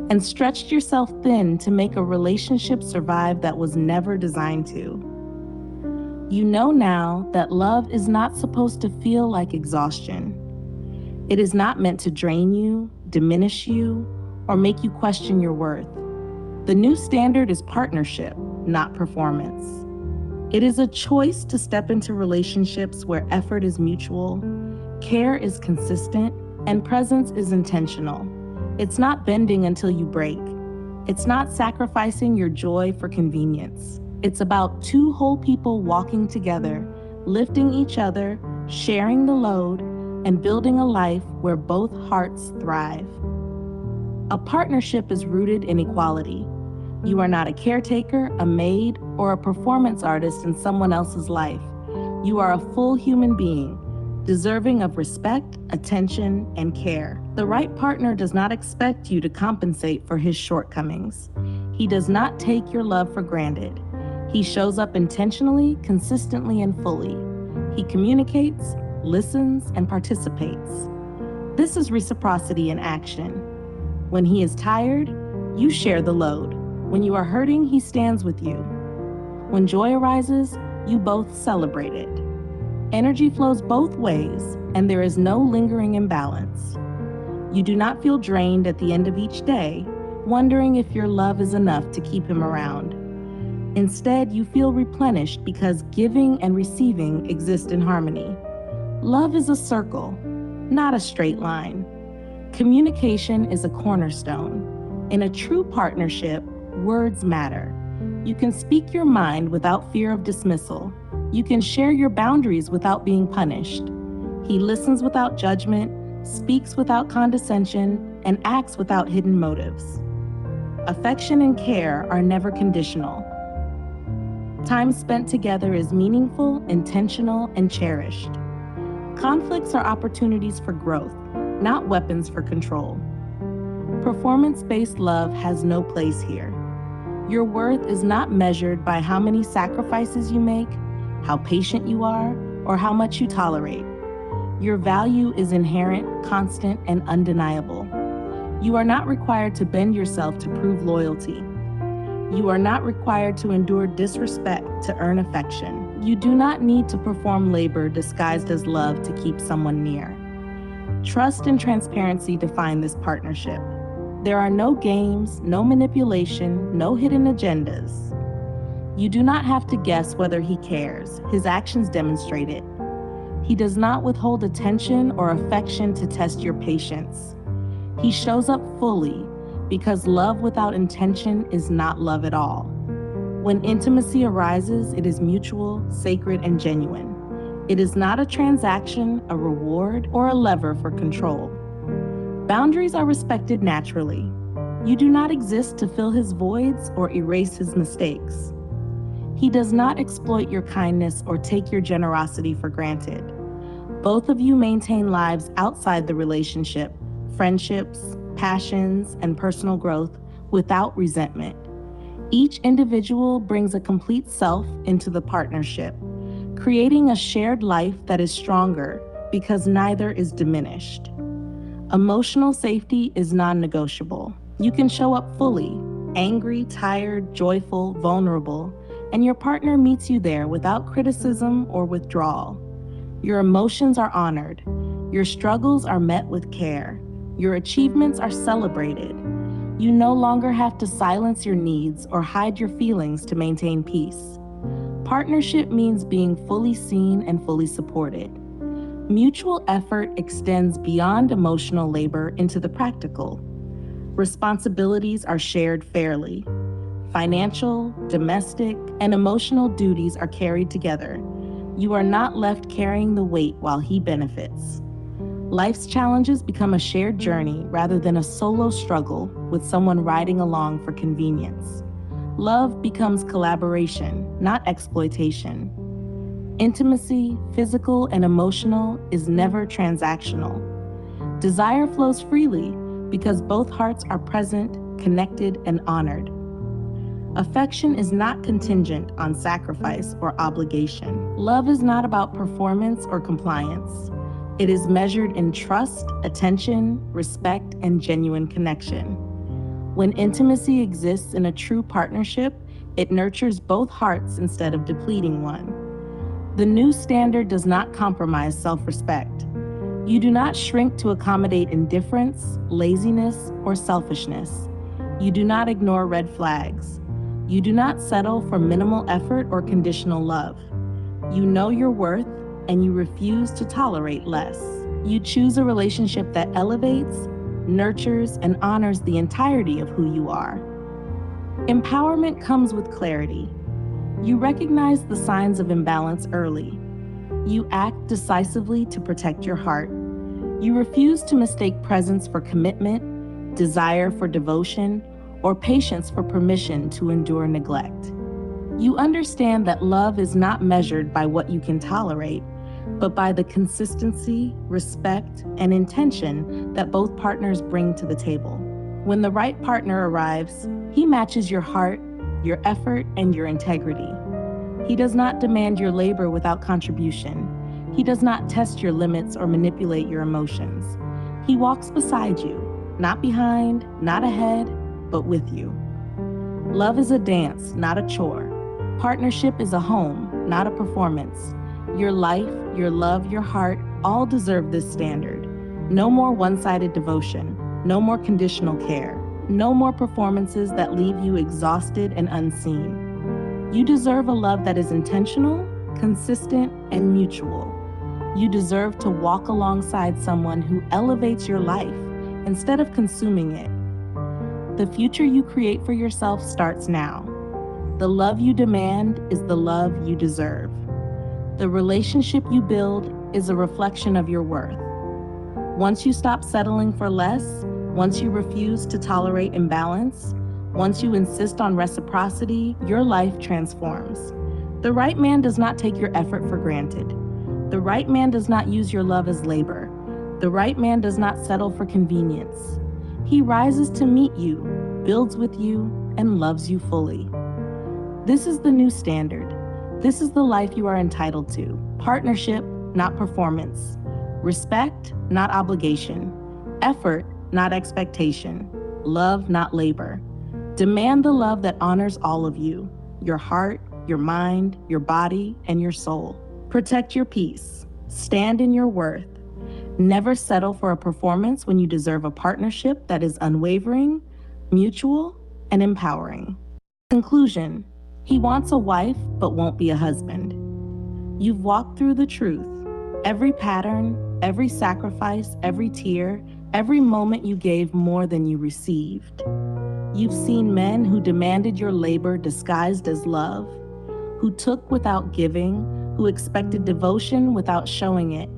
and stretched yourself thin to make a relationship survive that was never designed to. You know now that love is not supposed to feel like exhaustion. It is not meant to drain you, diminish you, or make you question your worth. The new standard is partnership, not performance. It is a choice to step into relationships where effort is mutual, care is consistent, and presence is intentional. It's not bending until you break. It's not sacrificing your joy for convenience. It's about two whole people walking together, lifting each other, sharing the load, and building a life where both hearts thrive. A partnership is rooted in equality. You are not a caretaker, a maid, or a performance artist in someone else's life. You are a full human being, deserving of respect, attention, and care. The right partner does not expect you to compensate for his shortcomings. He does not take your love for granted. He shows up intentionally, consistently, and fully. He communicates, listens, and participates. This is reciprocity in action. When he is tired, you share the load. When you are hurting, he stands with you. When joy arises, you both celebrate it. Energy flows both ways, and there is no lingering imbalance. You do not feel drained at the end of each day, wondering if your love is enough to keep him around. Instead, you feel replenished because giving and receiving exist in harmony. Love is a circle, not a straight line. Communication is a cornerstone. In a true partnership, words matter. You can speak your mind without fear of dismissal. You can share your boundaries without being punished. He listens without judgment, speaks without condescension, and acts without hidden motives. Affection and care are never conditional. Time spent together is meaningful, intentional, and cherished. Conflicts are opportunities for growth, not weapons for control. Performance-based love has no place here. Your worth is not measured by how many sacrifices you make, how patient you are, or how much you tolerate. Your value is inherent, constant, and undeniable. You are not required to bend yourself to prove loyalty. You are not required to endure disrespect to earn affection. You do not need to perform labor disguised as love to keep someone near. Trust and transparency define this partnership. There are no games, no manipulation, no hidden agendas. You do not have to guess whether he cares. His actions demonstrate it. He does not withhold attention or affection to test your patience. He shows up fully because love without intention is not love at all. When intimacy arises, it is mutual, sacred, and genuine. It is not a transaction, a reward, or a lever for control. Boundaries are respected naturally. You do not exist to fill his voids or erase his mistakes. He does not exploit your kindness or take your generosity for granted. Both of you maintain lives outside the relationship, friendships, passions, and personal growth without resentment. Each individual brings a complete self into the partnership, creating a shared life that is stronger because neither is diminished. Emotional safety is non-negotiable. You can show up fully, angry, tired, joyful, vulnerable, and your partner meets you there without criticism or withdrawal. Your emotions are honored. Your struggles are met with care. Your achievements are celebrated. You no longer have to silence your needs or hide your feelings to maintain peace. Partnership means being fully seen and fully supported. Mutual effort extends beyond emotional labor into the practical. Responsibilities are shared fairly. Financial, domestic, and emotional duties are carried together. You are not left carrying the weight while he benefits. Life's challenges become a shared journey rather than a solo struggle with someone riding along for convenience. Love becomes collaboration, not exploitation. Intimacy, physical and emotional, is never transactional. Desire flows freely because both hearts are present, connected, and honored. Affection is not contingent on sacrifice or obligation. Love is not about performance or compliance. It is measured in trust, attention, respect, and genuine connection. When intimacy exists in a true partnership, it nurtures both hearts instead of depleting one. The new standard does not compromise self-respect. You do not shrink to accommodate indifference, laziness, or selfishness. You do not ignore red flags. You do not settle for minimal effort or conditional love. You know your worth, and you refuse to tolerate less. You choose a relationship that elevates, nurtures, and honors the entirety of who you are. Empowerment comes with clarity. You recognize the signs of imbalance early. You act decisively to protect your heart. You refuse to mistake presence for commitment, desire for devotion, or patience for permission to endure neglect. You understand that love is not measured by what you can tolerate, but by the consistency, respect, and intention that both partners bring to the table. When the right partner arrives, he matches your heart, your effort, and your integrity. He does not demand your labor without contribution. He does not test your limits or manipulate your emotions. He walks beside you, not behind, not ahead, but with you. Love is a dance, not a chore. Partnership is a home, not a performance. Your life, your love, your heart, all deserve this standard. No more one-sided devotion. No more conditional care. No more performances that leave you exhausted and unseen. You deserve a love that is intentional, consistent, and mutual. You deserve to walk alongside someone who elevates your life instead of consuming it. The future you create for yourself starts now. The love you demand is the love you deserve. The relationship you build is a reflection of your worth. Once you stop settling for less, once you refuse to tolerate imbalance, once you insist on reciprocity, your life transforms. The right man does not take your effort for granted. The right man does not use your love as labor. The right man does not settle for convenience. He rises to meet you, builds with you, and loves you fully. This is the new standard. This is the life you are entitled to. Partnership, not performance. Respect, not obligation. Effort, not expectation. Love, not labor. Demand the love that honors all of you, your heart, your mind, your body, and your soul. Protect your peace. Stand in your worth. Never settle for a performance when you deserve a partnership that is unwavering, mutual, and empowering. Conclusion: he wants a wife but won't be a husband. You've walked through the truth. Every pattern, every sacrifice, every tear, every moment you gave more than you received. You've seen men who demanded your labor disguised as love, who took without giving, who expected devotion without showing it.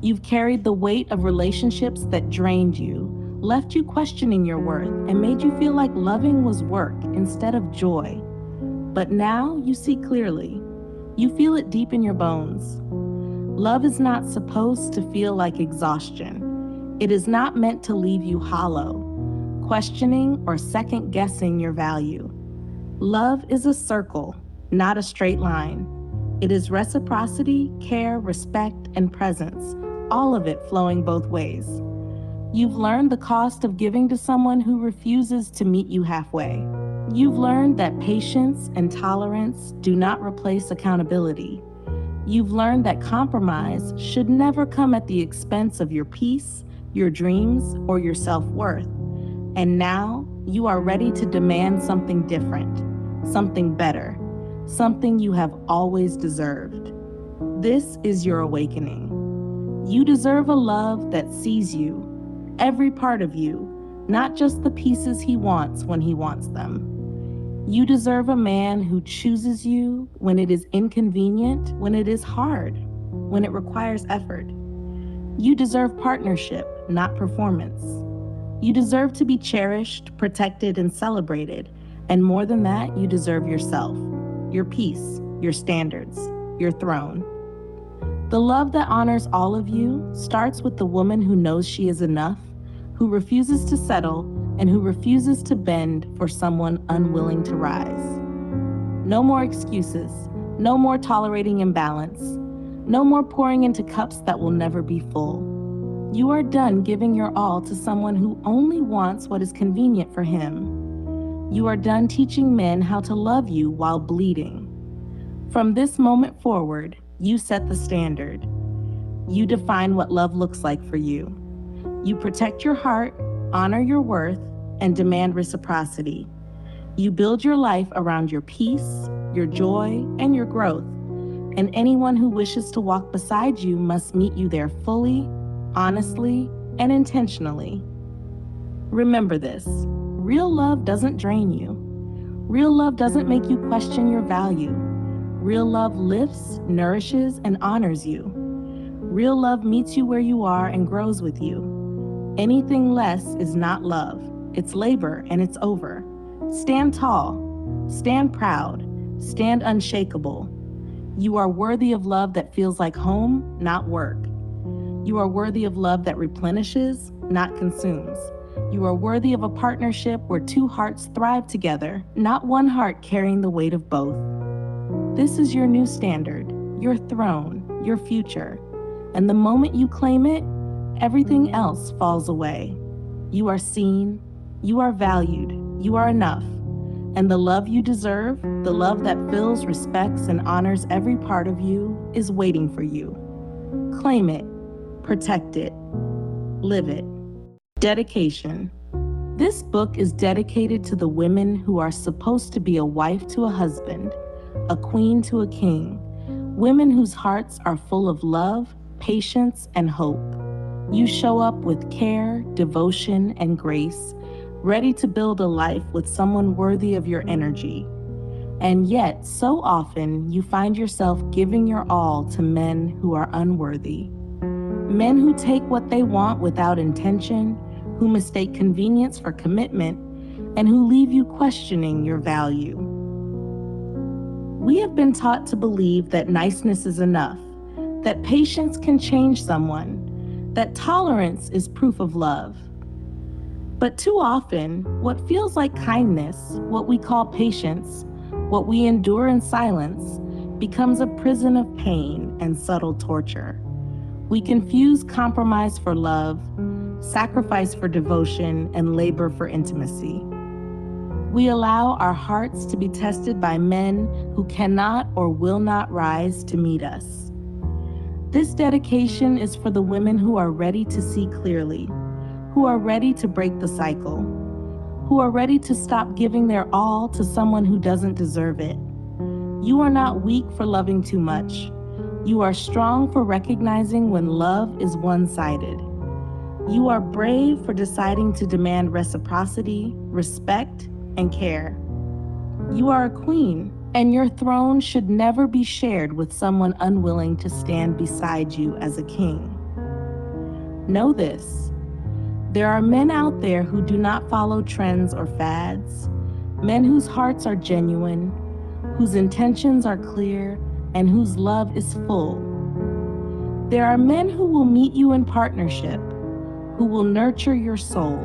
You've carried the weight of relationships that drained you, left you questioning your worth, and made you feel like loving was work instead of joy. But now you see clearly. You feel it deep in your bones. Love is not supposed to feel like exhaustion. It is not meant to leave you hollow, questioning or second-guessing your value. Love is a circle, not a straight line. It is reciprocity, care, respect, and presence, all of it flowing both ways. You've learned the cost of giving to someone who refuses to meet you halfway. You've learned that patience and tolerance do not replace accountability. You've learned that compromise should never come at the expense of your peace, your dreams, or your self-worth. And now you are ready to demand something different, something better, something you have always deserved. This is your awakening. You deserve a love that sees you, every part of you, not just the pieces he wants when he wants them. You deserve a man who chooses you when it is inconvenient, when it is hard, when it requires effort. You deserve partnership, not performance. You deserve to be cherished, protected, and celebrated. And more than that, you deserve yourself, your peace, your standards, your throne. The love that honors all of you starts with the woman who knows she is enough, who refuses to settle, and who refuses to bend for someone unwilling to rise. No more excuses, no more tolerating imbalance, no more pouring into cups that will never be full. You are done giving your all to someone who only wants what is convenient for him. You are done teaching men how to love you while bleeding. From this moment forward, you set the standard. You define what love looks like for you. You protect your heart, honor your worth, and demand reciprocity. You build your life around your peace, your joy, and your growth. And anyone who wishes to walk beside you must meet you there fully, honestly, and intentionally. Remember this: real love doesn't drain you. Real love doesn't make you question your value. Real love lifts, nourishes, and honors you. Real love meets you where you are and grows with you. Anything less is not love. It's labor and it's over. Stand tall, stand proud, stand unshakable. You are worthy of love that feels like home, not work. You are worthy of love that replenishes, not consumes. You are worthy of a partnership where two hearts thrive together, not one heart carrying the weight of both. This is your new standard, your throne, your future. And the moment you claim it, everything else falls away. You are seen, you are valued, you are enough. And the love you deserve, the love that fills, respects, and honors every part of you, is waiting for you. Claim it, protect it, live it. Dedication. This book is dedicated to the women who are supposed to be a wife to a husband, a queen to a king, women whose hearts are full of love, patience, and hope. You show up with care, devotion, and grace, ready to build a life with someone worthy of your energy. And yet, so often, you find yourself giving your all to men who are unworthy. Men who take what they want without intention, who mistake convenience for commitment, and who leave you questioning your value. We have been taught to believe that niceness is enough, that patience can change someone, that tolerance is proof of love. But too often, what feels like kindness, what we call patience, what we endure in silence, becomes a prison of pain and subtle torture. We confuse compromise for love, sacrifice for devotion, and labor for intimacy. We allow our hearts to be tested by men who cannot or will not rise to meet us. This dedication is for the women who are ready to see clearly, who are ready to break the cycle, who are ready to stop giving their all to someone who doesn't deserve it. You are not weak for loving too much. You are strong for recognizing when love is one-sided. You are brave for deciding to demand reciprocity, respect, and care. You are a queen, and your throne should never be shared with someone unwilling to stand beside you as a king. Know this: there are men out there who do not follow trends or fads, men whose hearts are genuine, whose intentions are clear, and whose love is full. There are men who will meet you in partnership, who will nurture your soul,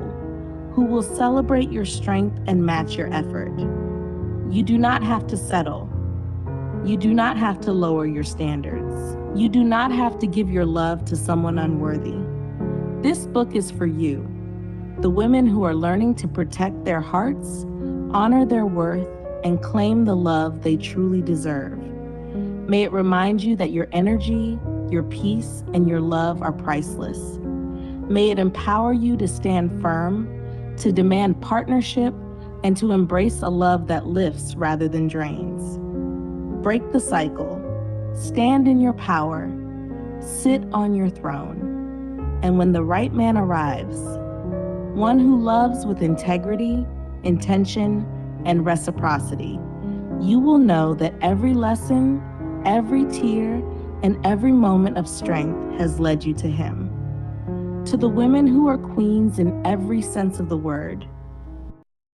who will celebrate your strength and match your effort. You do not have to settle. You do not have to lower your standards. You do not have to give your love to someone unworthy. This book is for you, the women who are learning to protect their hearts, honor their worth, and claim the love they truly deserve. May it remind you that your energy, your peace, and your love are priceless. May it empower you to stand firm, to demand partnership, and to embrace a love that lifts rather than drains. Break the cycle. Stand in your power. Sit on your throne. And when the right man arrives, one who loves with integrity, intention, and reciprocity, you will know that every lesson, every tear, and every moment of strength has led you to him. To the women who are queens in every sense of the word,